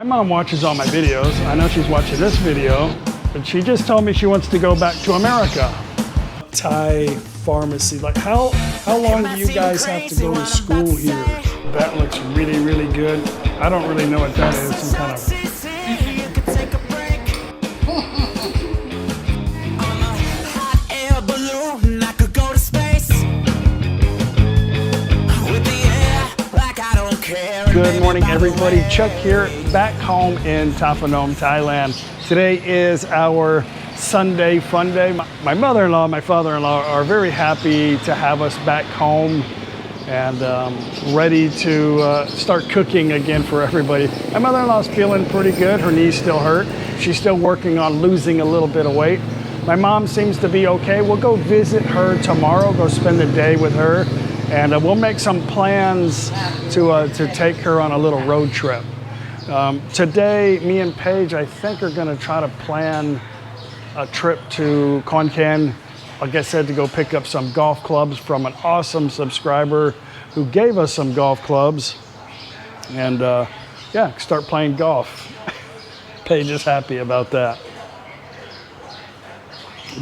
My mom watches all my videos. I know she's watching this video, but she just told me she wants to go back to America. Thai pharmacy. Like how long do you guys have to go to school here? That looks really, really good. I don't really know what that is. Some kind of Good morning, everybody. Chuck here, back home in ThatPhanom, Thailand. Today is our Sunday fun day. My mother-in-law, my father-in-law are very happy to have us back home and ready to start cooking again for everybody. My mother-in-law is feeling pretty good. Her knees still hurt. She's still working on losing a little bit of weight. My mom seems to be okay. We'll go visit her tomorrow, go spend the day with her. And we'll make some plans to take her on a little road trip. Today, me and Paige, I think, are gonna try to plan a trip to Khon Kaen, like I said, to go pick up some golf clubs from an awesome subscriber who gave us some golf clubs. And yeah, start playing golf. Paige is happy about that.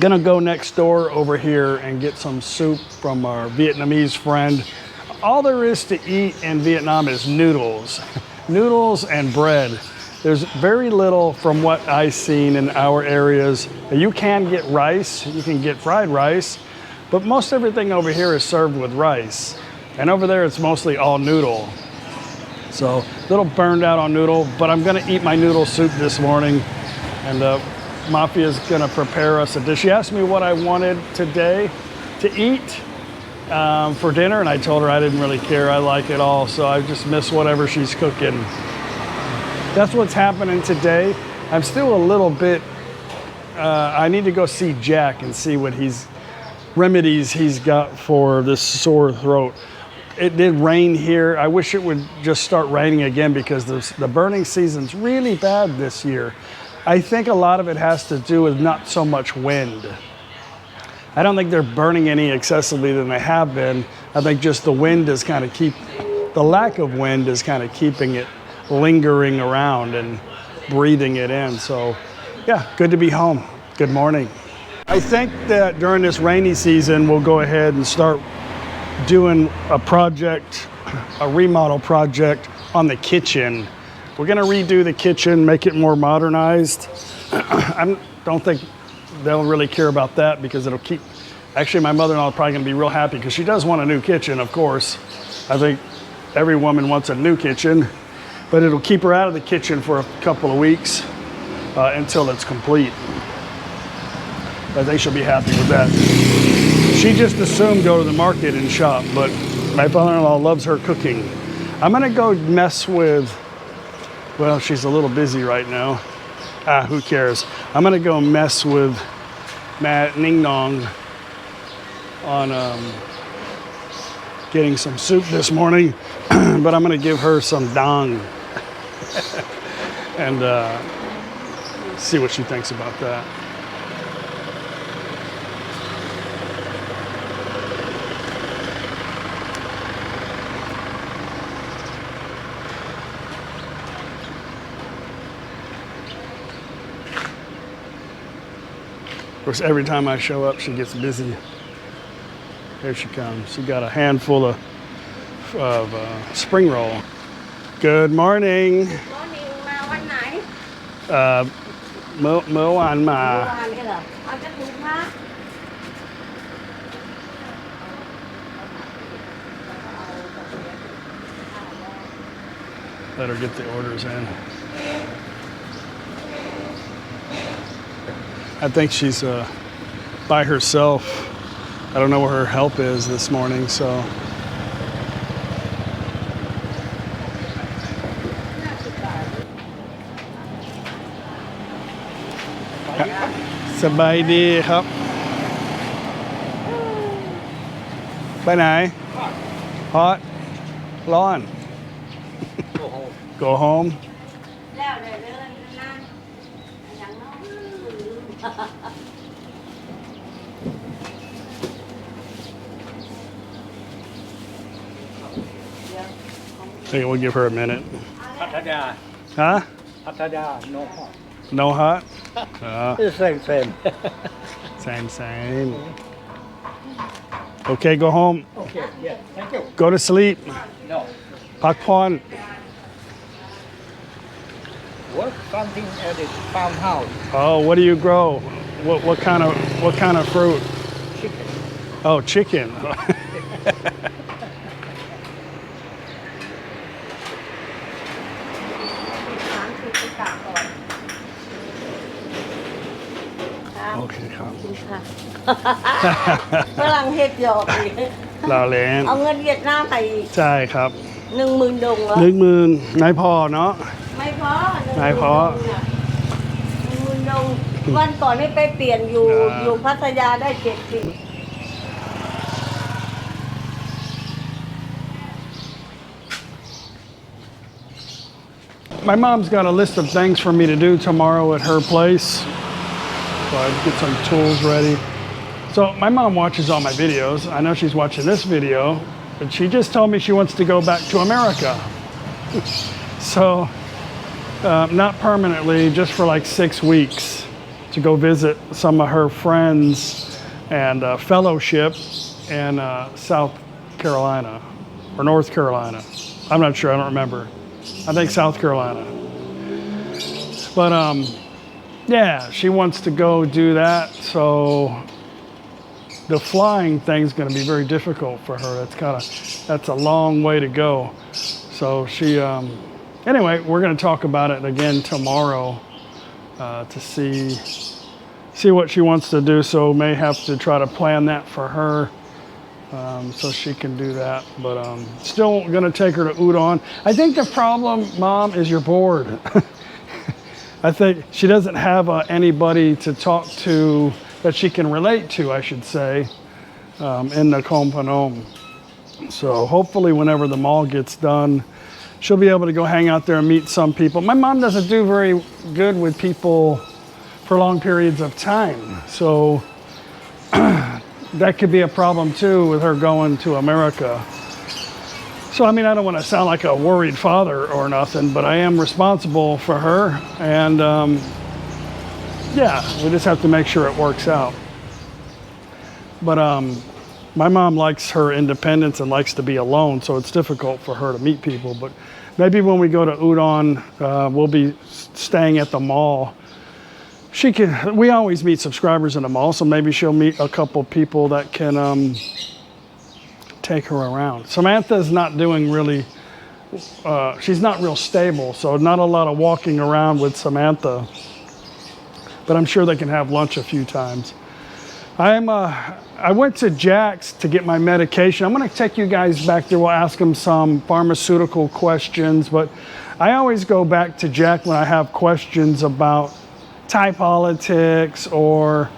Gonna go next door over here and get some soup from our Vietnamese friend. All there is to eat in Vietnam is noodles. Noodles and bread. There's very little from what I've seen in our areas. You can get rice, you can get fried rice, but most everything over here is served with rice. And over there it's mostly all noodle. So a little burned out on noodle, but I'm gonna eat my noodle soup this morning. And Mafia is gonna prepare us a dish. She asked me what I wanted today to eat for dinner, and I told her I didn't really care. I like it all, so I just miss whatever she's cooking. That's what's happening today. I'm still a little bit, I need to go see Jack and see what remedies he's got for this sore throat. It did rain here. I wish it would just start raining again because the burning season's really bad this year. I think a lot of it has to do with not so much wind. I don't think they're burning any excessively than they have been. I think just the wind is kind of the lack of wind is kind of keeping it lingering around and breathing it in. So yeah, good to be home. Good morning. I think that during this rainy season, we'll go ahead and start doing a project, a remodel project on the kitchen. We're gonna redo the kitchen, make it more modernized. I don't think they'll really care about that because it'll keep, actually my mother-in-law is probably gonna be real happy because she does want a new kitchen, of course. I think every woman wants a new kitchen, but it'll keep her out of the kitchen for a couple of weeks until it's complete. I think she'll be happy with that. She just assumed go to the market and shop, but my father-in-law loves her cooking. I'm gonna go mess with, well, she's a little busy right now. Who cares? I'm gonna go mess with Matt Ning Nong on getting some soup this morning, but I'm gonna give her some dong and see what she thinks about that. Of course, every time I show up, she gets busy. Here she comes. She got a handful of spring roll. Good morning. Morning, มาวันไหน เมื่อวานมา นี่เหรอเอาจะถูกมาก Let her get the orders in. I think she's by herself. I don't know where her help is this morning, so. Sabaydi ครับ ไปไหน Hot ร้อน Go home. แล้วเดินนั่นอย่างน้อย I think we'll give her a minute. พัทยา Huh? Pattaya, no hot. No hot? It's same. Same. Okay, go home. Okay, yeah, thank you. Go to sleep. No. พักผ่อน What something at the farmhouse? Oh, what do you grow? What kind of fruit? Chicken. Oh, chicken. ร้านคือไปตากก่อนครับ โอเคครับ ขอบคุณค่ะฝรั่งเฮ็ดหยอกอีก เราเล่น เอาเงินเวียดนามให้อีก ใช่ครับ 10,000 ดงเหรอ 10,000นายพอเนาะ ไม่พอ ไม่พอ 10,000 ดงวันก่อนให้ไปเปลี่ยนอยู่พัทยาได้70 My mom's got a list of things for me to do tomorrow at her place. So I get some tools ready. So my mom watches all my videos. I know she's watching this video, but she just told me she wants to go back to America. So not permanently, just for like 6 weeks to go visit some of her friends and fellowship in South Carolina or North Carolina. I'm not sure, I don't remember. I think South Carolina. But yeah, she wants to go do that. So the flying thing's going to be very difficult for her. That's a long way to go. So she, anyway, we're going to talk about it again tomorrow to see what she wants to do. So may have to try to plan that for her. So she can do that, but still gonna take her to Udon. I think the problem, Mom, is you're bored. I think she doesn't have anybody to talk to that she can relate to, I should say, in NakhonPhanom. So hopefully whenever the mall gets done, she'll be able to go hang out there and meet some people. My mom doesn't do very good with people for long periods of time. So that could be a problem too with her going to America. So, I mean, I don't want to sound like a worried father or nothing, but I am responsible for her. And yeah, we just have to make sure it works out. But my mom likes her independence and likes to be alone, so it's difficult for her to meet people. But maybe when we go to Udon, we'll be staying at the mall. We always meet subscribers in the mall, so maybe she'll meet a couple people that can take her around. Samantha's not doing really, she's not real stable, so not a lot of walking around with Samantha. But I'm sure they can have lunch a few times. I went to Jack's to get my medication. I'm going to take you guys back there. We'll ask them some pharmaceutical questions, but I always go back to Jack when I have questions about Thai politics or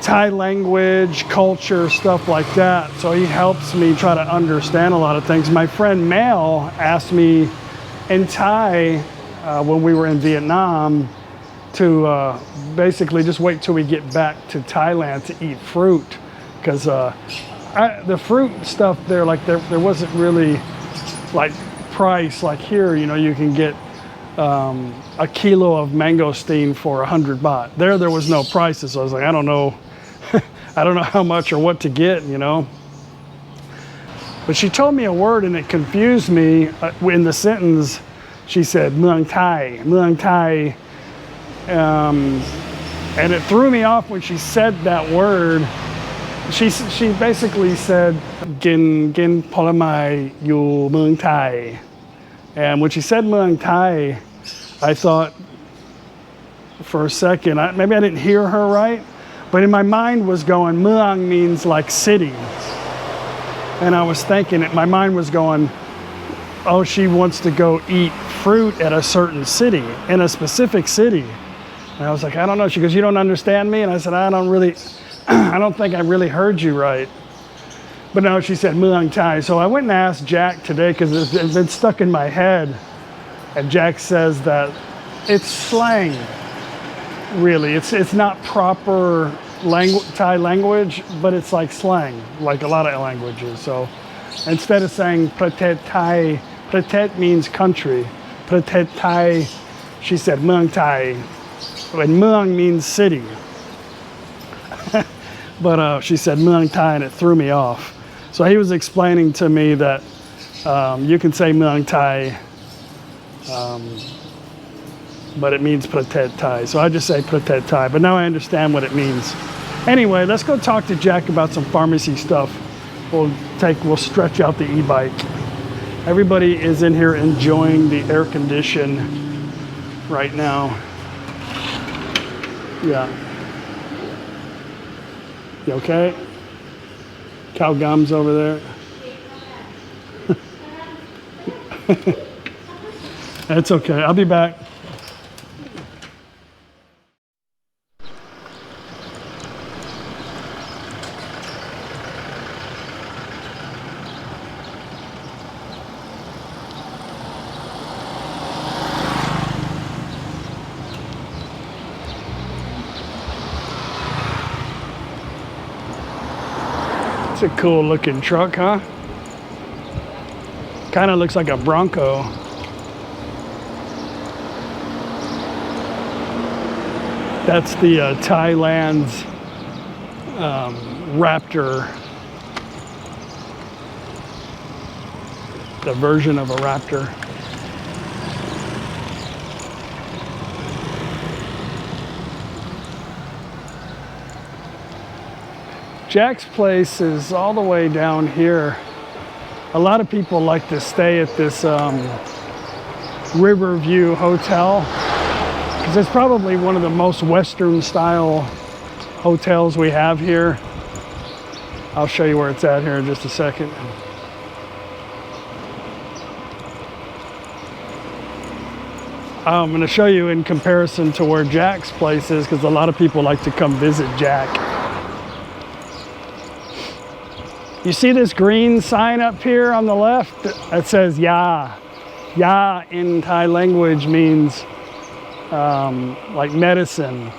Thai language, culture, stuff like that. So he helps me try to understand a lot of things. My friend Mel asked me in Thai when we were in Vietnam to basically just wait till we get back to Thailand to eat fruit, because the fruit stuff there, like there wasn't really like price like here. You know, you can get a kilo of mangosteen for 100 baht. There was no prices, so I was like, I don't know how much or what to get, you know. But she told me a word and it confused me. In the sentence, she said Muang Thai, and it threw me off when she said that word. She basically said Gin Polamai Yu Muang Thai, and when she said Muang Thai, I thought for a second, maybe I didn't hear her right, but in my mind was going, Muang means like city. And I was thinking, my mind was going, oh, she wants to go eat fruit at a certain city, in a specific city. And I was like, I don't know. She goes, you don't understand me? And I said, I don't think I really heard you right. But no, she said Muang Thai. So I went and asked Jack today, because it's been stuck in my head. And Jack says that it's slang, really. It's not proper Thai language, but it's like slang, like a lot of languages. So instead of saying Pratet Thai, Pratet means country. Pratet Thai she said เมืองไทย and เมือง means city but she said เมืองไทยand it threw me off so he was explaining to me that you can say เมืองไทยbut it means ประเทศไทย so I just say ประเทศไทย but now I understand what it means anyway let's go talk to Jack about some pharmacy stuff we'll stretch out the e-bike everybody is in here enjoying the air condition right now yeah you okay cow gums over there that's okay I'll be back It's a cool looking truck, huh? Kind of looks like a Bronco. That's the Thailand's Raptor. The version of a Raptor. Jack's place is all the way down here. A lot of people like to stay at this Riverview Hotel because it's probably one of the most Western style hotels we have here. I'll show you where it's at here in just a second. I'm going to show you in comparison to where Jack's place is because a lot of people like to come visit Jack. You see this green sign up here on the left that says Ya. Ya in Thai language means like medicine.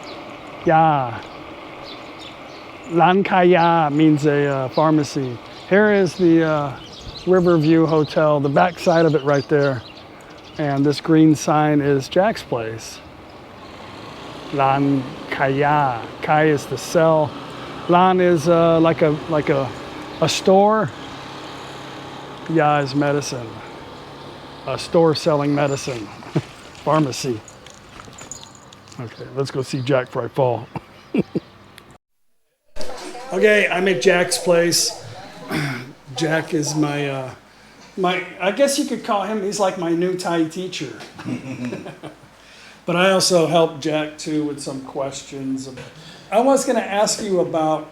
Ya. Lan Kaya means a pharmacy. Here is the Riverview Hotel, the back side of it right there. And this green sign is Jack's place. Lan Kaya. Kai is the cell. Lan is like a store. Ya is medicine. A store selling medicine. Pharmacy. Okay, let's go see Jack before I fall. Okay, I'm at Jack's place. Jack is my I guess you could call him, he's like my new Thai teacher. But I also help Jack too with some questions. I was going to ask you about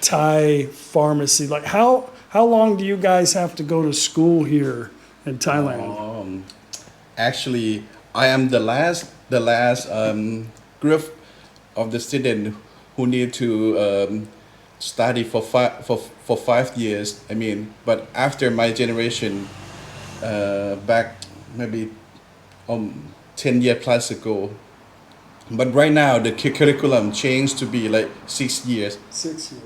Thai pharmacy. Like how long do you guys have to go to school here in Thailand? Actually, I am the last group of the student who need to study for 5 years. I mean, but after my generation, back maybe 10 years plus ago. But right now the curriculum changed to be like 6 years. 6 years.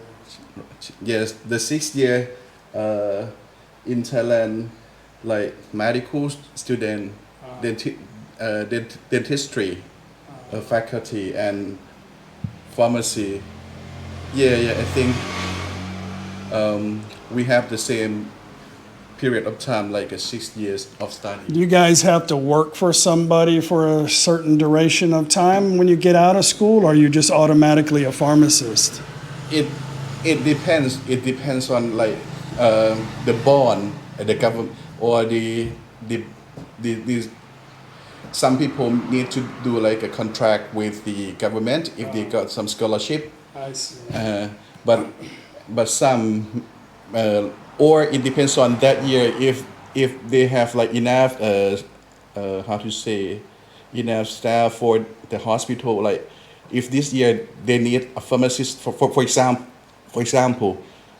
Yes, the 6 year in Thailand, like medical student, dentistry faculty and pharmacy. Yeah, I think we have the same period of time, like 6 years of study. Do you guys have to work for somebody for a certain duration of time when you get out of school, or are you just automatically a pharmacist? It depends. It depends on like the bond, the government, or the some people need to do like a contract with the government if they got some scholarship. I see. But some or it depends on that year if they have like enough how to say enough staff for the hospital. Like if this year they need a pharmacist for example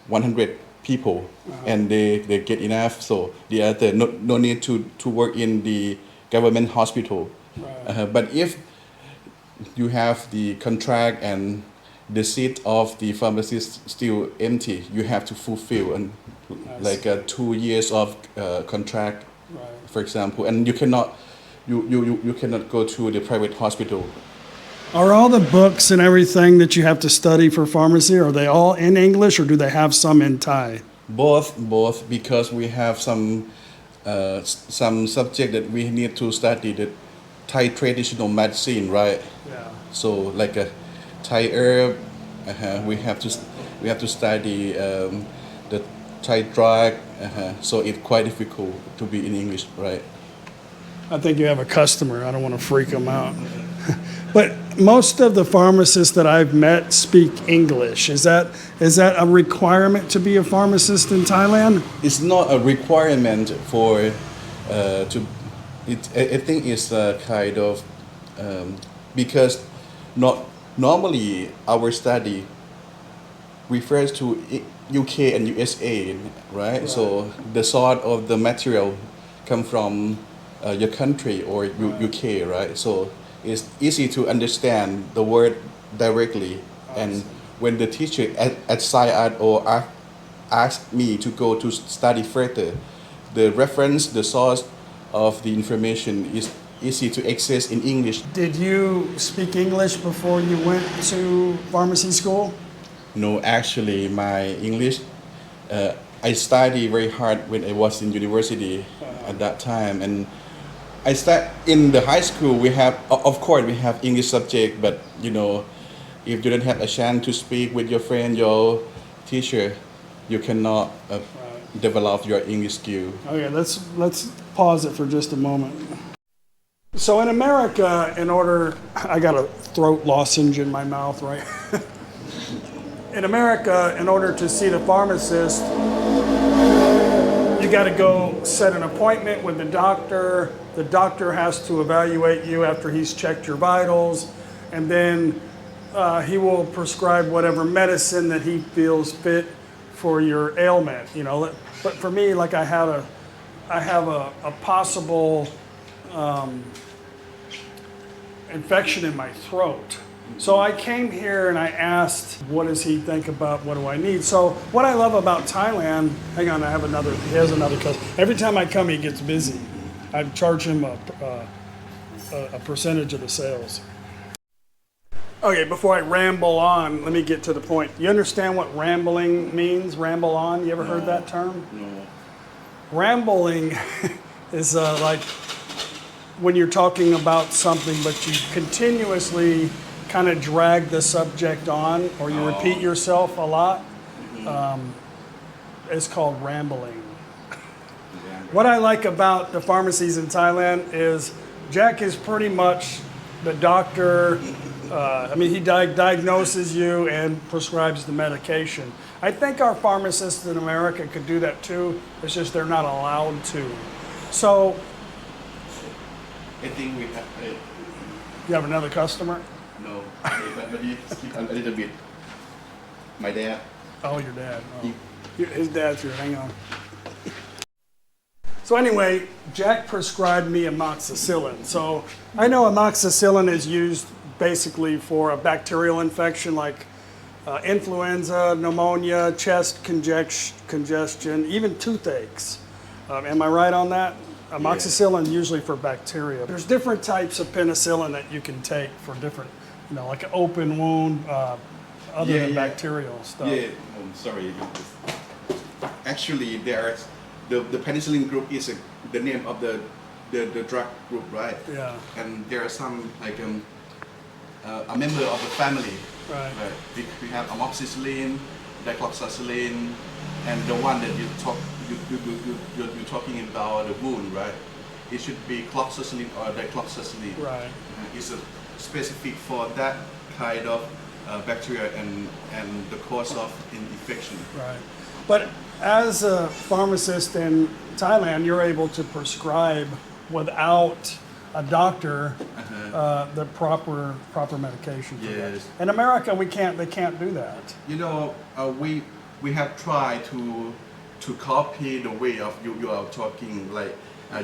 100 people and they get enough, so the other no need to work in the government hospital. Right. But if you have the contract and the seat of the pharmacist still empty, you have to fulfill and like 2 years of contract, Right. for example, and you cannot you cannot go to the private hospital. Are all the books and everything that you have to study for pharmacy, are they all in English or do they have some in Thai? Both, because we have some subject that we need to study the Thai traditional medicine, right? Yeah. So like a Thai herb, we have to study the Thai drug, so it's quite difficult to be in English, right? I think you have a customer. I don't want to freak them out. But most of the pharmacists that I've met speak English. Is that a requirement to be a pharmacist in Thailand? It's not a requirement for to. I think it's a kind of because not normally our study refers to UK and USA, right? So the sort of the material come from your country or UK, right? So it's easy to understand the word directly. And when the teacher assign us or asked me to go to study further, the reference, the source of the information is easy to access in English. Did you speak English before you went to pharmacy school? No, actually, my English, I studied very hard when I was in university at that time. And I start in the high school. We have, of course, we have English subject, but you know, if you don't have a chance to speak with your friend, your teacher, you cannot develop your English skill. Okay, let's pause it for just a moment. So in America, I got a throat lozenge in my mouth, right? In America, in order to see the pharmacist, you got to go set an appointment with the doctor. The doctor has to evaluate you after he's checked your vitals, and then he will prescribe whatever medicine that he feels fit for your ailment. You know, but for me, like I have a possible infection in my throat. So I came here and I asked, what does he think about, what do I need? So what I love about Thailand, hang on, he has another customer. Every time I come, he gets busy. I charge him a percentage of the sales. Okay, before I ramble on, let me get to the point. You understand what rambling means? Ramble on? You ever heard that term? No. Rambling is like when you're talking about something, but you continuously kind of drag the subject on, or you repeat yourself a lot. It's called rambling. What I like about the pharmacies in Thailand is Jack is pretty much the doctor. He diagnoses you and prescribes the medication. I think our pharmacists in America could do that too. It's just they're not allowed to. So, I think we have. You have another customer? No, but you skip a little bit. My dad. Oh, your dad. Oh. His dad's here. Hang on. So anyway, Jack prescribed me amoxicillin. So I know amoxicillin is used basically for a bacterial infection like influenza, pneumonia, chest congestion, even toothaches. Am I right on that? Amoxicillin usually for bacteria. There's different types of penicillin that you can take for different, like an open wound, other than bacterial stuff. Yeah, sorry. Actually, the penicillin group is the name of the drug group, right? Yeah. And there are some like a member of the family. Right. We have amoxicillin, dicloxacillin, and the one that you're talking about the wound, right? It should be cloxacillin or dicloxacillin. Right. It's specific for that kind of bacteria and the cause of infection. Right. But as a pharmacist in Thailand, you're able to prescribe without a doctor the proper medication for that. Yes. In America, they can't do that. We have tried to copy the way of you are talking. Like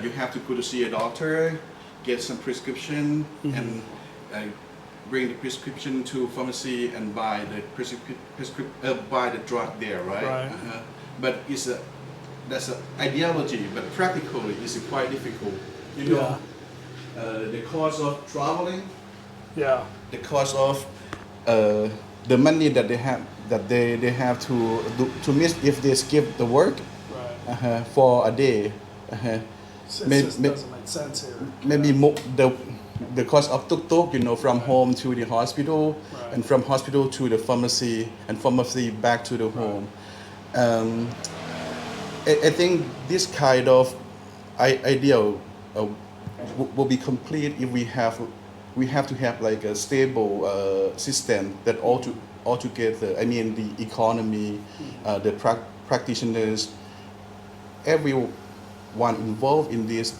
you have to go to see a doctor, get some prescription, and bring the prescription to pharmacy and buy the drug there, right? Right. But that's an ideology, but practically it's quite difficult. You know, the cost of traveling, Yeah. the cost of the money that they have to miss if they skip the work Right. for a day. It May- just may- doesn't make sense here. Maybe the cost of tuk-tuk, from home to the hospital, Right. and from hospital to the pharmacy, and pharmacy back to the home. I think this kind of ideal will be complete if we have to have like a stable system that all together. I mean the economy, the practitioners, everyone involved in this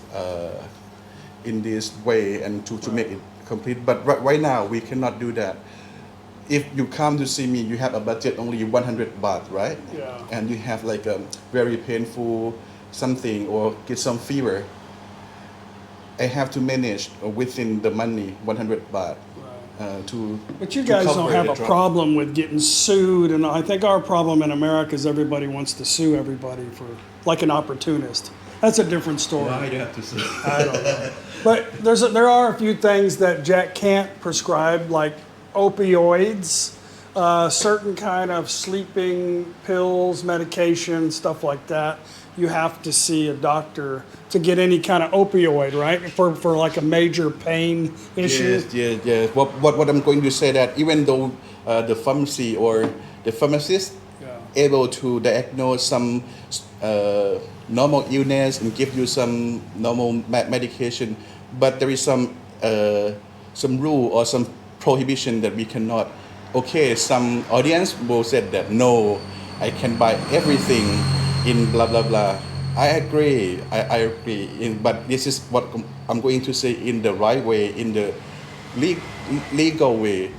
way and to make it complete. But right now we cannot do that. If you come to see me, you have a budget only 100 baht, right? Yeah. And you have like a very painful something or get some fever. I have to manage within the money 100 baht to. But you to guys don't cover have the a drop. problem with getting sued, and I think our problem in America is everybody wants to sue everybody for like an opportunist. That's a different story. Why do you have to say? I don't know. But there are a few things that Jack can't prescribe, like opioids, certain kind of sleeping pills, medication, stuff like that. You have to see a doctor to get any kind of opioid, right? For like a major pain issue. Yes. What I'm going to say that even though the pharmacy or the pharmacist able to diagnose some normal illness and give you some normal medication, but there is some rule or some prohibition that we cannot. Okay, some audience will say that no, I can buy everything in blah blah blah. I agree. I agree. But this is what I'm going to say in the right way, in the legal way.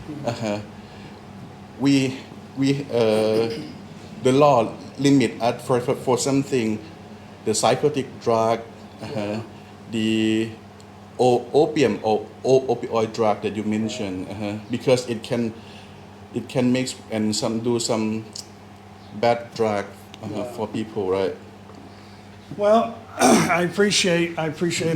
We the law limit us for something, the psychotic drug, the opium or opioid drug that you mentioned, because it can mix and do some bad drug for people, right? Well, I appreciate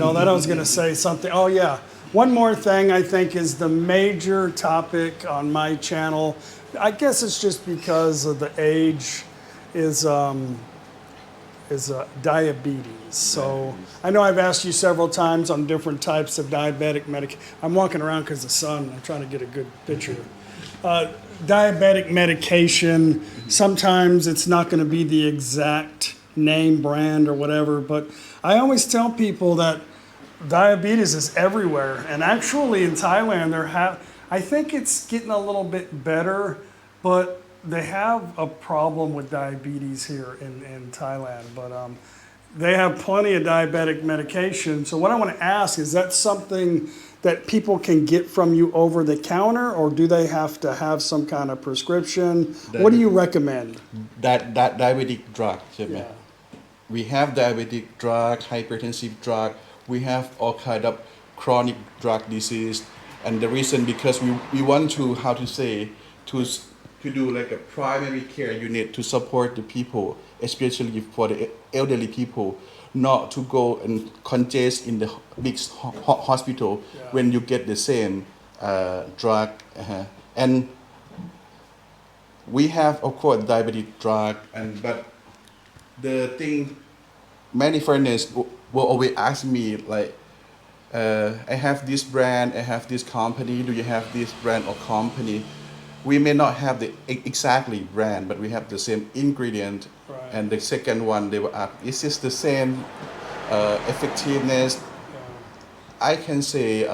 all that. I was going to say something. Oh yeah, one more thing I think is the major topic on my channel. I guess it's just because of the age is diabetes. So I know I've asked you several times on different types of diabetic medication. I'm walking around because the sun. I'm trying to get a good picture. Diabetic medication. Sometimes it's not going to be the exact name brand or whatever, but I always tell people that diabetes is everywhere, and actually in Thailand I think it's getting a little bit better, but they have a problem with diabetes here in Thailand, but they have plenty of diabetic medication. So what I want to ask, is that something that people can get from you over the counter, or do they have to have some kind of prescription? What do you recommend? That diabetic drug, Yeah. we have diabetic drug, hypertensive drug. We have all kind of chronic drug disease, and the reason because we want to to do like a primary care unit to support the people, especially for the elderly people, not to go and congest in the big hospital when you get the same drug. And we have, of course, diabetic drug, but the thing, many foreigners will always ask me like, I have this brand, I have this company, do you have this brand or company? We may not have the exactly brand, but we have the same ingredient. Right. And the second one, they will ask, is this the same effectiveness? I can say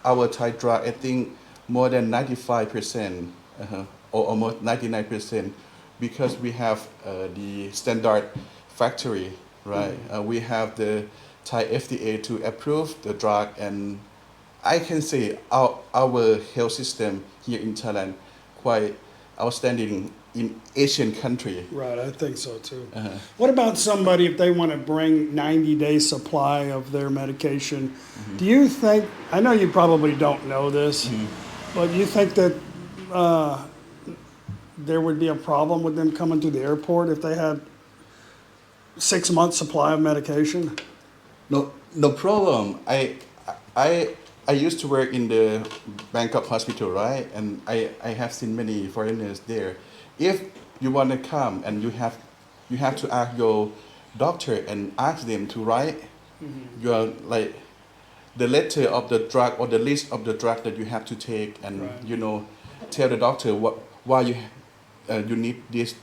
our Thai drug, I think more than 95%, or almost 99%, because we have the standard factory, right? We have the Thai FDA to approve the drug, and I can say our health system here in Thailand quite outstanding in Asian country. Right, I think so too. What about somebody if they want to bring 90-day supply of their medication? Do you think, I know you probably don't know this, but you think that there would be a problem with them coming to the airport if they had 6 months supply of medication? No problem. I used to work in the Bangkok hospital, right? And I have seen many foreigners there. If you want to come and you have to ask your doctor and ask them to write your like the letter of the drug or the list of the drug that you have to take, and tell the doctor why you need this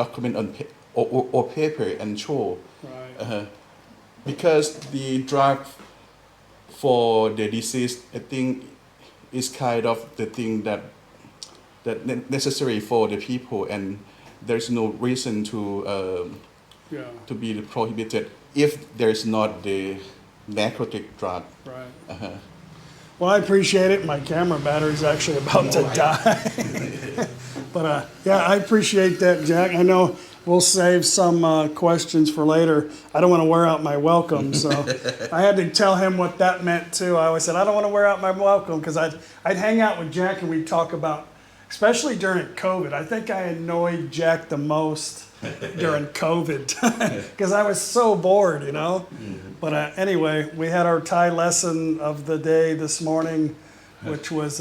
document on or paper and show. Right. Because the drug for the disease, I think, is kind of the thing that necessary for the people, and there's no reason to be prohibited if there's not the narcotic drug. Right. Well, I appreciate it. My camera battery's actually about to die. But yeah, I appreciate that, Jack. I know we'll save some questions for later. I don't want to wear out my welcome, so I had to tell him what that meant too. I always said I don't want to wear out my welcome because I'd hang out with Jack and we'd talk about, especially during COVID. I think I annoyed Jack the most during COVID because I was so bored, But anyway, we had our Thai lesson of the day this morning, which was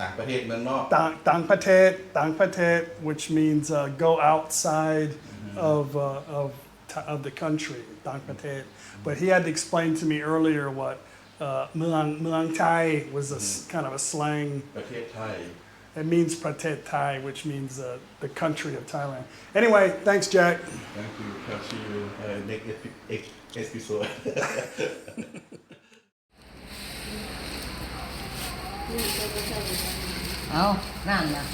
ต่างประเทศเมืองนอก ต่างประเทศ, which means go outside of the country, ต่างประเทศ. But he had to explain to me earlier what เมืองไทย was a kind of a slang. ประเทศไทย It means ประเทศไทย, which means the country of Thailand. Anyway, thanks, Jack. Thank you. I'll see you next episode. เอานั่นนะ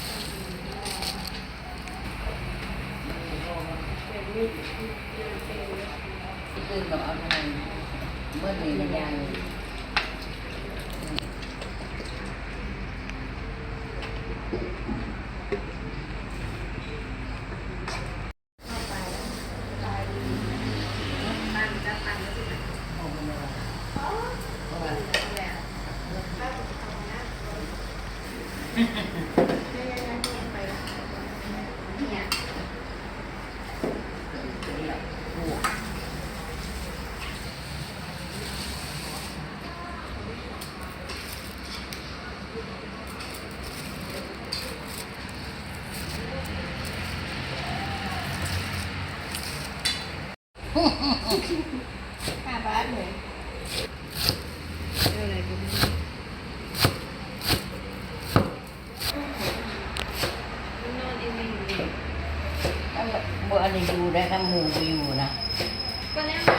ตื่นกับเอาทางเมื่อดีมันยัง5 บาทเลยอะไรก็ไม่รู้เมื่ออันนี้ดูได้ทั้งหมู่ไปอยู่นะก็แล้วกัน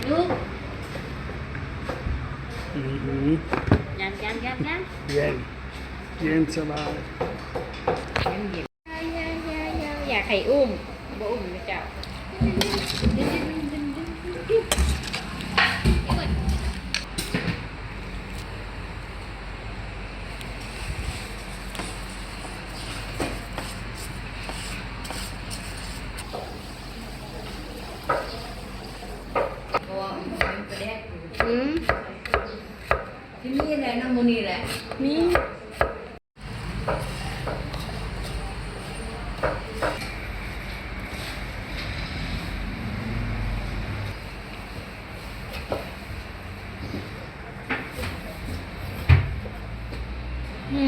ลูกเย็นสบาย อยากให้อุ้มบ่อุ้มนะเจ้าที่นี่แหละน้ำมูนี่แหละมี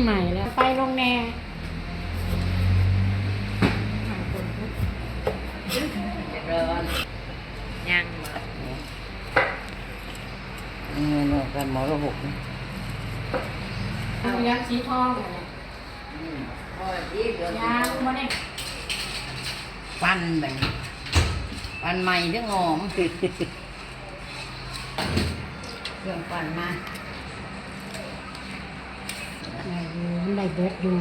ใหม่แล้วไปลงแน่ยังเนี่ยกันหมอระบบเอายักษ์สีทองเลยยางมาเนี่ยฟันแบบฟันใหม่ที่หอมเครื่องฟันมามันได้เบิดอยู่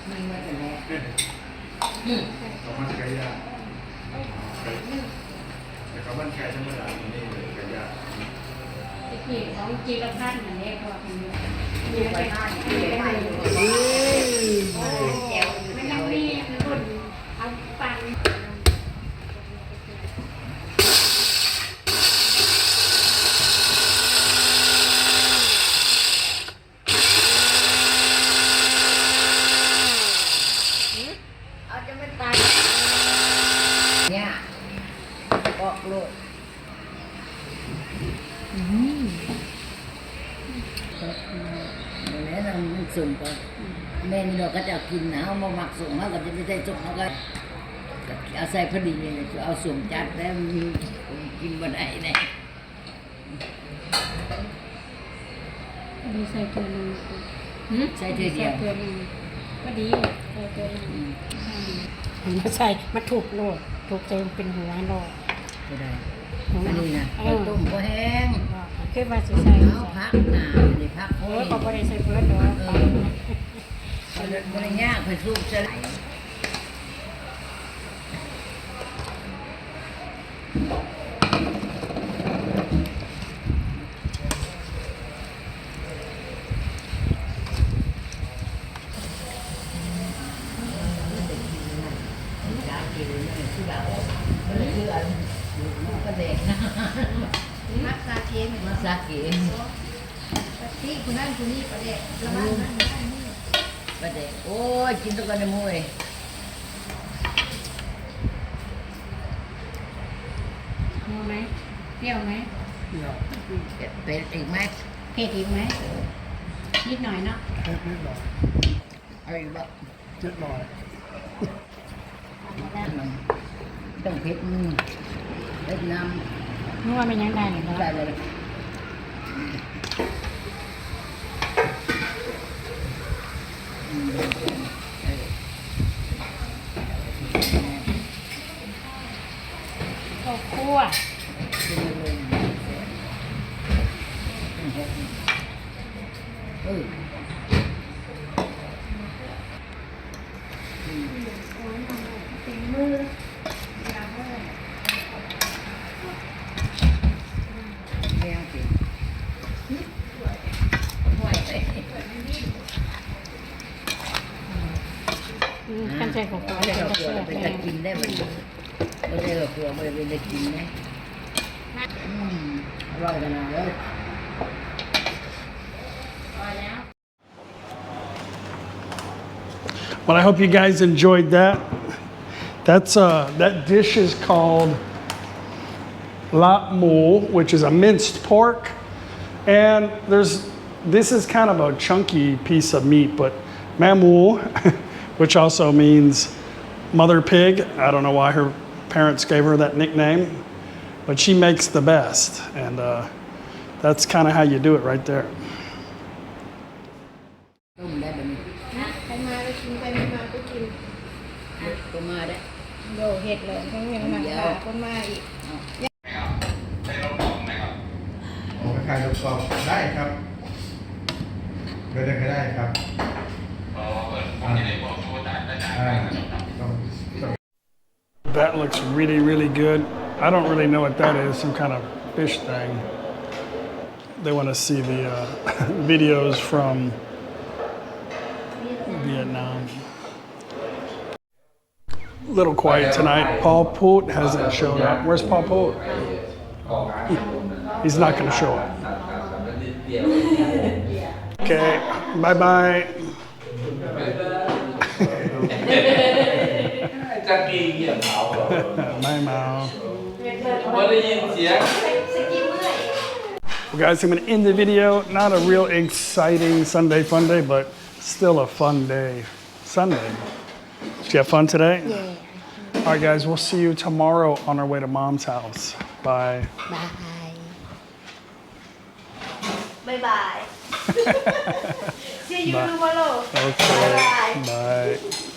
ไม่ว่าจะแน่เขามันไก่ย่างแต่เขามันแค่ธรรมดานี่เลยไก่ย่าง ที่ของจีรพัฒน์เนี่ยพอเป็นอยู่ไปหน้าอยู่ไปอยู่ไม่ต้องมีคนเอาฟัน แล้วเราส่งก็แม่นี่เราก็จะกินนะเอามาหมักส่งเขาก็จะไม่ได้ส่งเขาก็เอาใส่พอดีเลยจะเอาส่งจัดแล้วกินบนไหนเนี่ย ดูใส่เกลือนึง ใส่เทีเดียว เกลือนึงก็ดีใส่เกลือนึง มาใส่มาถูกโลดถูกเต็มเป็นหัวโลด ก็ได้อันนี้นะต้มก็แห้ง คิดว่าสิใส่ เอาพักหนาในพัก โอ้ยก็บ่ได้ใส่เบิดดอก บริยากไปซุปจะไหลก็เด็กนะมักซาเกะมักซาเกะที่คุณนั่นคุณนี่ประเด็กประมาณนั้นประเด็กโอ้ยกินตัวกันในมวย นัวไหมเปรี้ยวไหม เป็ดอีกไหม เผ็ดอีกไหมนิดหน่อยเนาะ นิดหน่อย เอาอีกบ้าง นิดหน่อย ต้องเผ็ดเผ็ดน้ นัวมันยังได้เนาะ ำได้เลย ข้าวคั่ว ไม่เอาสิไหวไป กันใส่ข้าวคั่ว ไม่ ใส่ ได้ ข้าว เรา คั่ว ไปจะกินได้ไหมไม่ได้เรากลัวไม่ได้กินนะอร่อยขนาดเลย Well, I hope you guys enjoyed that. That dish is called la mu, which is a minced pork. And this is kind of a chunky piece of meat, but mamu, which also means mother pig. I don't know why her parents gave her that nickname, but she makes the best. And that's kind of how you do it right there. ต้มได้แบบนี้ ใครมาก็กินใครไม่มาก็กิน ก็มาได้ โยเห็ดเลยทั้งเงินหนักตาก็มาอีก ผมไปขายกรอบได้ครับเดินได้ครับThat looks really, really good. I don't really know what that is, some kind of fish thing. They want to see the videos from Vietnam. A little quiet tonight. Paul Poot hasn't showed up. Where's Paul Poot? He's not going to show up. Okay, bye-bye. จะกีเหี้ยเมาเหรอ Bye, Mao. ว่าได้ยินเสียง Well, guys, I'm going to end the video. Not a real exciting Sunday fun day, but still a fun day. Sunday. Did you have fun today? Yeah. All right, guys, we'll see you tomorrow on our way to Mom's house. Bye. Bye. บ๊ายบาย See you tomorrow Okay. Bye. Bye.